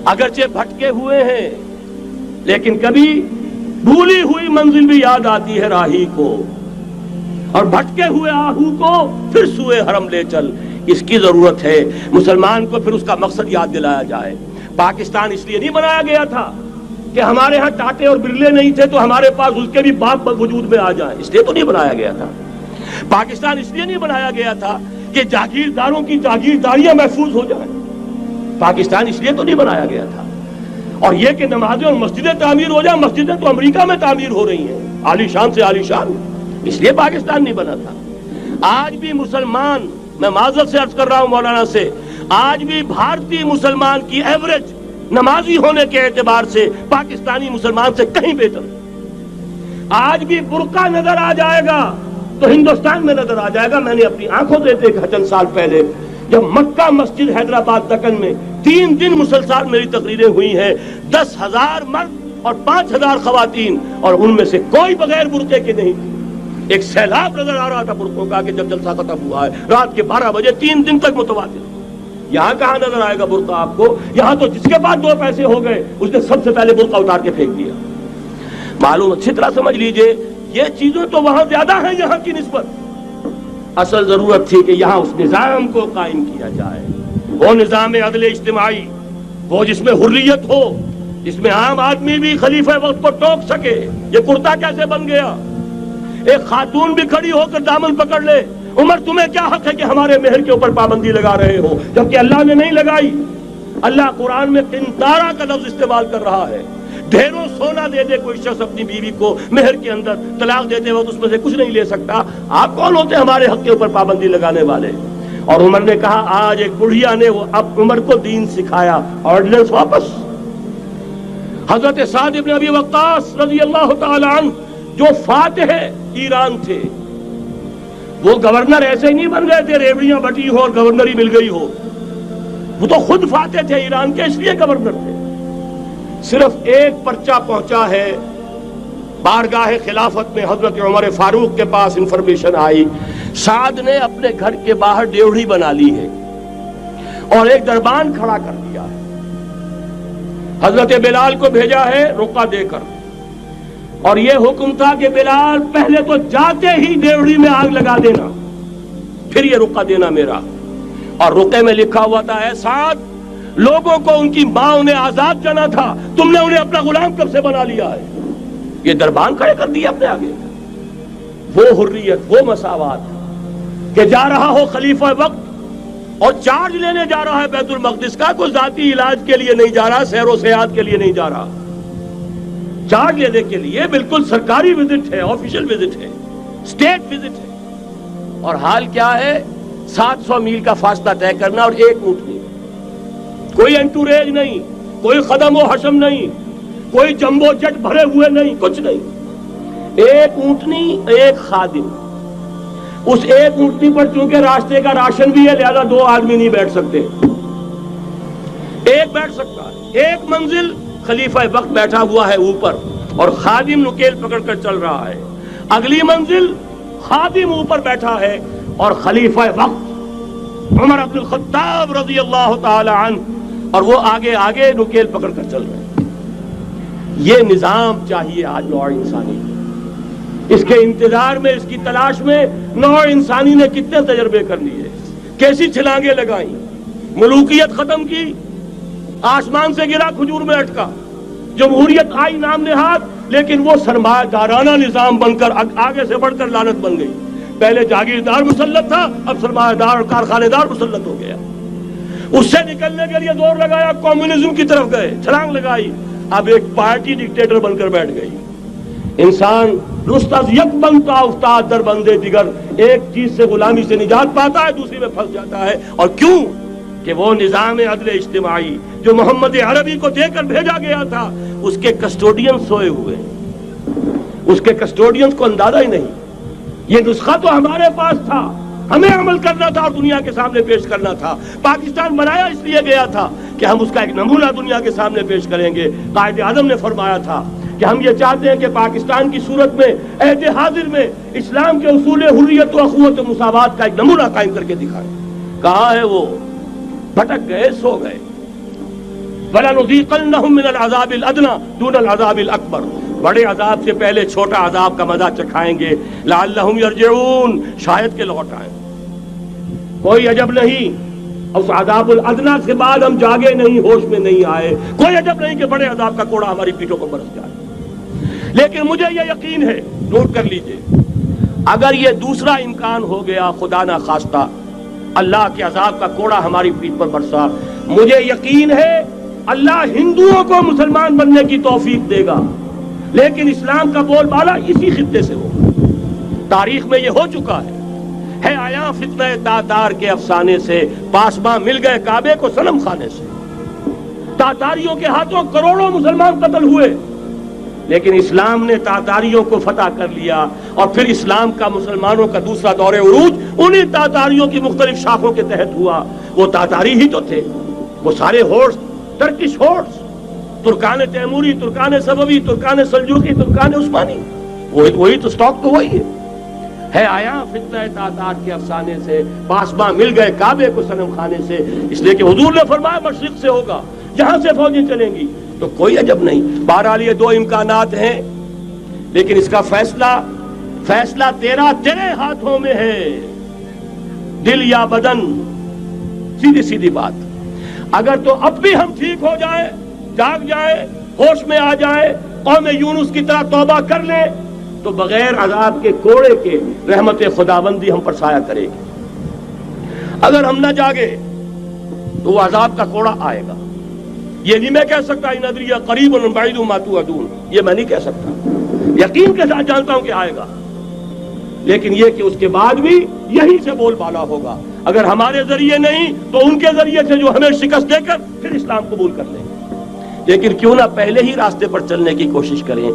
اگرچہ بھٹکے ہوئے ہیں لیکن کبھی بھولی ہوئی منزل بھی یاد آتی ہے راہی کو، اور بھٹکے ہوئے آہو کو پھر سوئے حرم لے چل۔ اس کی ضرورت ہے مسلمان کو پھر اس کا مقصد یاد دلایا جائے۔ پاکستان اس لیے نہیں بنایا گیا تھا کہ ہمارے ہاں ٹاٹے اور برلے نہیں تھے تو ہمارے پاس اس کے بھی باپ وجود میں آ جائیں، اس لیے تو نہیں بنایا گیا تھا۔ پاکستان اس لیے نہیں بنایا گیا تھا کہ جاگیرداروں کی جاگیرداریاں محفوظ ہو جائیں، پاکستان اس لیے تو نہیں بنایا گیا تھا۔ اور یہ کہ نمازیں اور مسجدیں تعمیر ہو جائیں، مسجدیں تو امریکہ میں تعمیر ہو رہی ہیں عالی شان سے عالی شان، اس لیے پاکستان نہیں بنا تھا۔ آج بھی مسلمان، میں معذرت سے عرض کر رہا ہوں مولانا سے، آج بھی بھارتی مسلمان کی ایوریج نمازی ہونے کے اعتبار سے پاکستانی مسلمان سے کہیں بہتر۔ آج بھی برقع نظر آ جائے گا تو ہندوستان میں نظر آ جائے گا۔ میں نے اپنی آنکھوں سے دیکھا چند سال پہلے جب مکہ مسجد حیدرآباد دکن میں 3 دن مسلسل میری تقریریں ہوئی ہیں، 10,000 مرد اور 5,000 خواتین، اور ان میں سے کوئی بغیر برقعے کے نہیں تھی۔ ایک سیلاب نظر آ رہا تھا برقعوں کا کہ جب جلسہ ختم ہوا ہے رات کے 12 بجے 3 دن تک متواتر۔ یہاں کہاں نظر آئے گا برقع آپ کو؟ یہاں تو جس کے پاس 2 پیسے ہو گئے اس نے سب سے پہلے برقع اتار کے پھینک دیا۔ معلوم اچھی طرح سمجھ لیجئے یہ چیزیں تو وہاں زیادہ ہیں یہاں کی نسبت۔ اصل ضرورت تھی کہ یہاں اس نظام کو قائم کیا جائے، وہ نظام عدل اجتماعی، وہ جس میں حریت ہو، جس میں عام آدمی بھی خلیفہ وقت کو ٹوک سکے۔ یہ کرتا کیسے بن گیا؟ ایک خاتون بھی کھڑی ہو کر دامن پکڑ لے، عمر تمہیں کیا حق ہے کہ ہمارے مہر کے اوپر پابندی لگا رہے ہو، جبکہ اللہ نے نہیں لگائی۔ اللہ قرآن میں قنطارہ کا لفظ استعمال کر رہا ہے۔ ڈھیروں سونا دے دے کوئی شخص اپنی بیوی کو مہر کے اندر، طلاق دیتے وقت اس میں سے کچھ نہیں لے سکتا۔ آپ کون ہوتے ہمارے حق کے اوپر پابندی لگانے والے؟ اور عمر نے کہا آج ایک بڑھیا نے وہ اب عمر کو دین سکھایا، آرڈیننس واپس۔ حضرت سعد بن ابی وقاص رضی اللہ تعالی عنہ جو فاتح ایران تھے، وہ گورنر ایسے ہی نہیں بن گئے تھے ریوڑیاں بٹی ہو اور گورنری مل گئی ہو، وہ تو خود فاتح تھے ایران کے، اس لیے گورنر تھے۔ صرف ایک پرچہ پہنچا ہے بارگاہ خلافت میں، حضرت عمر فاروق کے پاس انفارمیشن آئی سعد نے اپنے گھر کے باہر ڈیوڑی بنا لی ہے اور ایک دربان کھڑا کر دیا ہے۔ حضرت بلال کو بھیجا ہے رقعہ دے کر، اور یہ حکم تھا کہ بلال پہلے تو جاتے ہی ڈیوڑی میں آگ لگا دینا، پھر یہ رقعہ دینا میرا۔ اور رقعے میں لکھا ہوا تھا اے سعد، لوگوں کو ان کی ماں نے آزاد جانا تھا، تم نے انہیں اپنا غلام کب سے بنا لیا ہے؟ یہ دربان کھڑے کر دیا اپنے آگے۔ وہ حریت، وہ مساوات کہ جا رہا ہو خلیفہ وقت اور چارج لینے جا رہا ہے بیت المقدس کا، کوئی ذاتی علاج کے لیے نہیں جا رہا، سیر و سیاحت کے لیے نہیں جا رہا، چارج لینے کے لیے بالکل سرکاری وزٹ ہے، آفیشل وزٹ ہے، اسٹیٹ وزٹ ہے۔ اور حال کیا ہے؟ 700 میل کا فاصلہ طے کرنا اور ایک اونٹنی، کوئی انٹوریج نہیں، کوئی خدم و حشم نہیں، کوئی جمبو جٹ بھرے ہوئے نہیں، کچھ نہیں، ایک اونٹنی ایک خادم۔ اس ایک اونٹنی پر چونکہ راستے کا راشن بھی ہے لہذا 2 آدمی نہیں بیٹھ سکتے، ایک بیٹھ سکتا ہے۔ ایک منزل خلیفہ وقت بیٹھا ہوا ہے اوپر اور خادم نکیل پکڑ کر چل رہا ہے، اگلی منزل خادم اوپر بیٹھا ہے اور خلیفہ وقت عمر بن الخطاب رضی اللہ تعالی عنہ اور وہ آگے آگے نکیل پکڑ کر چل رہے ہیں۔ یہ نظام چاہیے آج نوع انسانی کو۔ اس کے انتظار میں، اس کی تلاش میں نوع انسانی نے کتنے تجربے کر لیے، کیسی چھلانگیں لگائیں، ملوکیت ختم کی، آسمان سے گرا کھجور میں اٹکا، جمہوریت آئی نام نہاد، لیکن وہ سرمایہ دارانہ نظام بن کر آگے سے بڑھ کر لعنت بن گئی۔ پہلے جاگیردار مسلط تھا، اب سرمایہ دار اور کارخانے دار مسلط ہو گیا۔ اس سے نکلنے کے لیے زور لگایا، کمیونزم کی طرف گئے، چھلانگ لگائی، اب ایک پارٹی ڈکٹیٹر بن کر بیٹھ گئی۔ انسان رست از یک بنتا افتاد در بندے دیگر، ایک چیز سے غلامی سے نجات پاتا ہے دوسری میں پھنس جاتا ہے۔ اور کیوں؟ کہ وہ نظام عدل اجتماعی جو محمد عربی کو دے کر بھیجا گیا تھا، اس کے کسٹوڈین سوئے ہوئے، اس کے کسٹوڈینز کو اندازہ ہی نہیں۔ یہ نسخہ تو ہمارے پاس تھا، ہمیں عمل کرنا تھا اور دنیا کے سامنے پیش کرنا تھا۔ پاکستان بنایا اس لیے گیا تھا کہ ہم اس کا ایک نمونہ دنیا کے سامنے پیش کریں گے۔ قائد اعظم نے فرمایا تھا کہ ہم یہ چاہتے ہیں کہ پاکستان کی صورت میں عہد حاضر میں اسلام کے اصول حریت و اخوت و مساوات کا ایک نمونہ قائم کر کے دکھائیں۔ کہاں ہے وہ؟ بھٹک گئے، سو گئے۔ وَلَنُذِيقَنَّهُم مِّنَ الْعَذَابِ الْأَدْنَىٰ دُونَ الْعَذَابِ الْأَكْبَرِ، بڑے عذاب سے پہلے چھوٹا عذاب کا مزہ چکھائیں گے. لَعَلَّهُمْ يَرْجِعُونَ، شاید کہ لوٹ آئیں. کوئی عجب نہیں اس عذاب الادنا کے بعد ہم جاگے نہیں، ہوش میں نہیں آئے. کوئی عجب نہیں کہ بڑے عذاب کا کوڑا ہماری پیٹھوں پر برس جائے. لیکن مجھے یہ یقین ہے، نوٹ کر لیجئے، اگر یہ دوسرا امکان ہو گیا، خدا نہ خواستہ اللہ کے عذاب کا کوڑا ہماری پیٹھ پر برسا، مجھے یقین ہے اللہ ہندوؤں کو مسلمان بننے کی توفیق دے گا. لیکن اسلام کا بول بالا اسی خطے سے ہوگا. تاریخ میں یہ ہو چکا ہے آیا فتنہ تاتار کے افسانے سے، پاسباں مل گئے کعبے کو صنم خانے سے. تاتاریوں کے ہاتھوں کروڑوں مسلمان قتل ہوئے، لیکن اسلام نے تاتاریوں کو فتح کر لیا، اور پھر اسلام کا مسلمانوں کا دوسرا دور عروج انہی تاتاریوں کی مختلف شاخوں کے تحت ہوا. وہ تاتاری ہی تو تھے، وہ سارے ہورس، ٹرکش ہورس، ترکان تیموری، ترکان صفوی، ترکان سلجوقی، ترکان عثمانی، وہی تو سٹاک تو وہی ہے آیا فتنہ تاتار کے افسانے سے، پاسباں مل گئے کعبے کو صنم خانے سے. اس لیے کہ حضور نے فرمایا مشرق سے ہوگا، جہاں سے فوجیں چلیں گی. تو کوئی عجب نہیں. بہرحال یہ دو امکانات ہیں، لیکن اس کا فیصلہ تیرے ہاتھوں میں ہے، دل یا بدن. سیدھی بات. اگر تو اب بھی ہم ٹھیک ہو جائیں، جاگ جائیں، ہوش میں آ جائیں، قوم یونس کی طرح توبہ کر لیں، تو بغیر عذاب کے کوڑے کے رحمت خداوندی ہم پر سایہ کرے گی. اگر ہم نہ جاگے تو وہ عذاب کا کوڑا آئے گا. یہ نہیں میں کہہ سکتا ان ادری قریب بعید ما توعدون، یہ میں نہیں کہہ سکتا، یقین کے ساتھ جانتا ہوں کہ آئے گا. لیکن یہ کہ اس کے بعد بھی یہی سے بول بالا ہوگا. اگر ہمارے ذریعے نہیں تو ان کے ذریعے سے، جو ہمیں شکست دے کر پھر اسلام قبول کر لیں گے. لیکن کیوں نہ پہلے ہی راستے پر چلنے کی کوشش کریں.